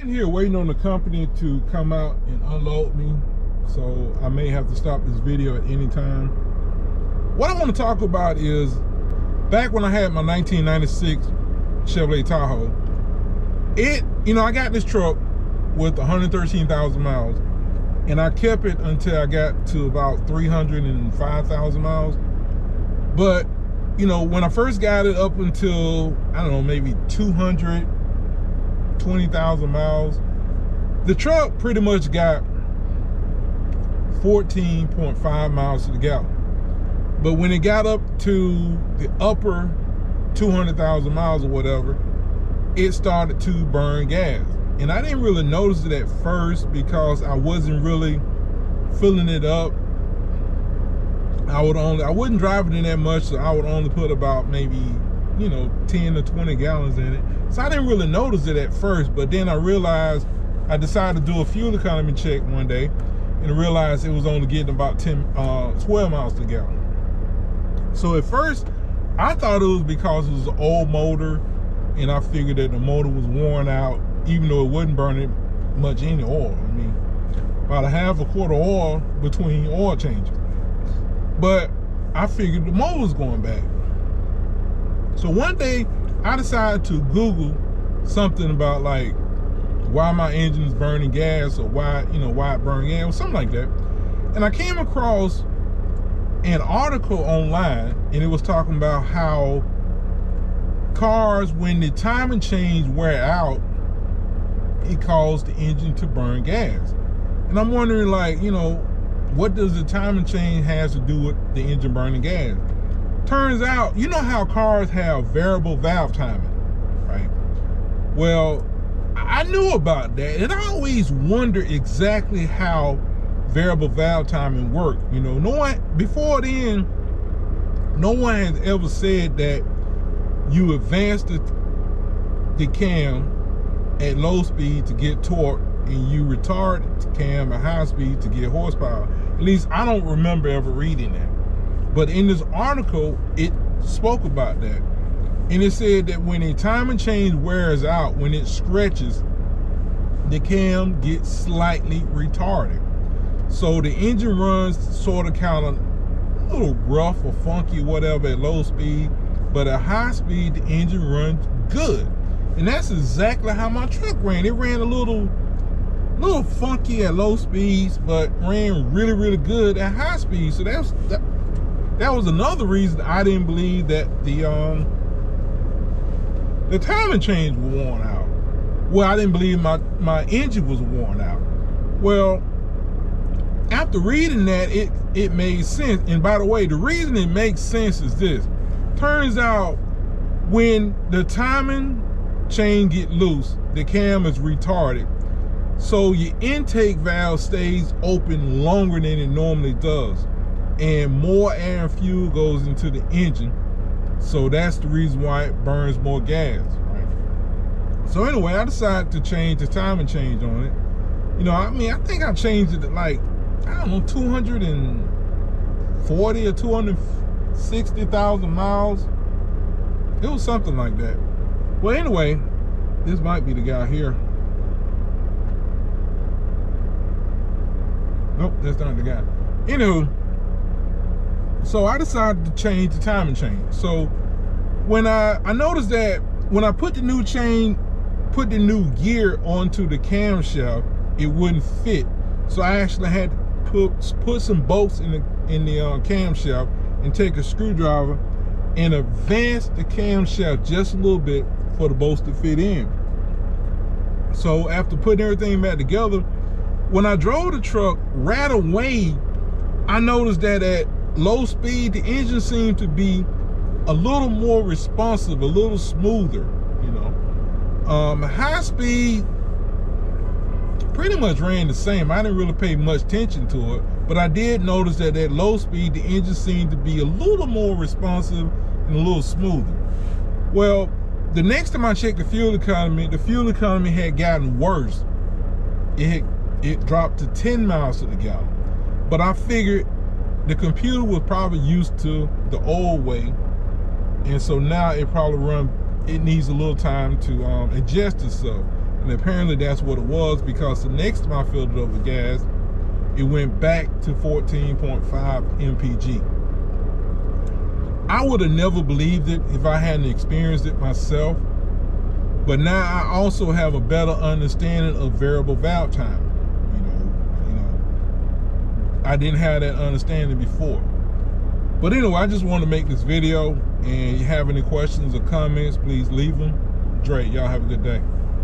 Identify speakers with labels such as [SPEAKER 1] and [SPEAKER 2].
[SPEAKER 1] sitting here waiting on the company to come out and unload me, so I may have to stop this video at any time. What I want to talk about is back when I had my 1996 Chevrolet Tahoe. I got this truck with 113,000 miles, and I kept it until I got to about 305,000 miles. But when I first got it up until, I don't know, maybe 220,000 miles, the truck pretty much got 14.5 miles to the gallon. But when it got up to the upper 200,000 miles or whatever, it started to burn gas. And I didn't really notice it at first because I wasn't really filling it up. I wouldn't drive it in that much, so I would only put about maybe 10 to 20 gallons in it. So I didn't really notice it at first, but then I decided to do a fuel economy check one day and realized it was only getting about 12 miles to the gallon. So at first I thought it was because it was an old motor, and I figured that the motor was worn out, even though it wasn't burning much any oil. I mean, about a half a quart of oil between oil changes. But I figured the motor was going bad. So one day I decided to Google something about like why my engine is burning gas, or why it burned gas, or something like that. And I came across an article online, and it was talking about how cars, when the timing chain wear out, it caused the engine to burn gas. And I'm wondering, what does the timing chain has to do with the engine burning gas? Turns out, you know how cars have variable valve timing, right? Well, I knew about that, and I always wondered exactly how variable valve timing worked. Before then, no one has ever said that you advance the cam at low speed to get torque, and you retard the cam at high speed to get horsepower. At least I don't remember ever reading that. But in this article, it spoke about that. And it said that when a timing chain wears out, when it stretches, the cam gets slightly retarded. So the engine runs sort of kind of a little rough or funky, whatever, at low speed. But at high speed, the engine runs good. And that's exactly how my truck ran. It ran a little funky at low speeds, but ran really, really good at high speed. So that was another reason I didn't believe that the timing chains were worn out. Well, I didn't believe my engine was worn out. Well, after reading that, it made sense. And by the way, the reason it makes sense is this. Turns out when the timing chain get loose, the cam is retarded. So your intake valve stays open longer than it normally does, and more air and fuel goes into the engine. So that's the reason why it burns more gas, right? So anyway, I decided to change the timing change on it. I think I changed it to 240 or 260,000 miles. It was something like that. Well, anyway, this might be the guy here. Nope, that's not the guy. Anywho, so I decided to change the timing chain. So when I noticed that when I put the new new gear onto the camshaft, it wouldn't fit. So I actually had to put some bolts in the camshaft and take a screwdriver and advance the camshaft just a little bit for the bolts to fit in. So after putting everything back together, when I drove the truck, right away, I noticed that at low speed, the engine seemed to be a little more responsive, a little smoother, High speed pretty much ran the same. I didn't really pay much attention to it, but I did notice that at low speed, the engine seemed to be a little more responsive and a little smoother. Well, the next time I checked the fuel economy had gotten worse. It dropped to 10 miles to the gallon. But I figured the computer was probably used to the old way, and so now it needs a little time to adjust itself. And apparently that's what it was, because the next time I filled it up with gas, it went back to 14.5 mpg. I would have never believed it if I hadn't experienced it myself. But now I also have a better understanding of variable valve time. You know, I didn't have that understanding before. But anyway, I just want to make this video, and you have any questions or comments, please leave them. Dre, y'all have a good day.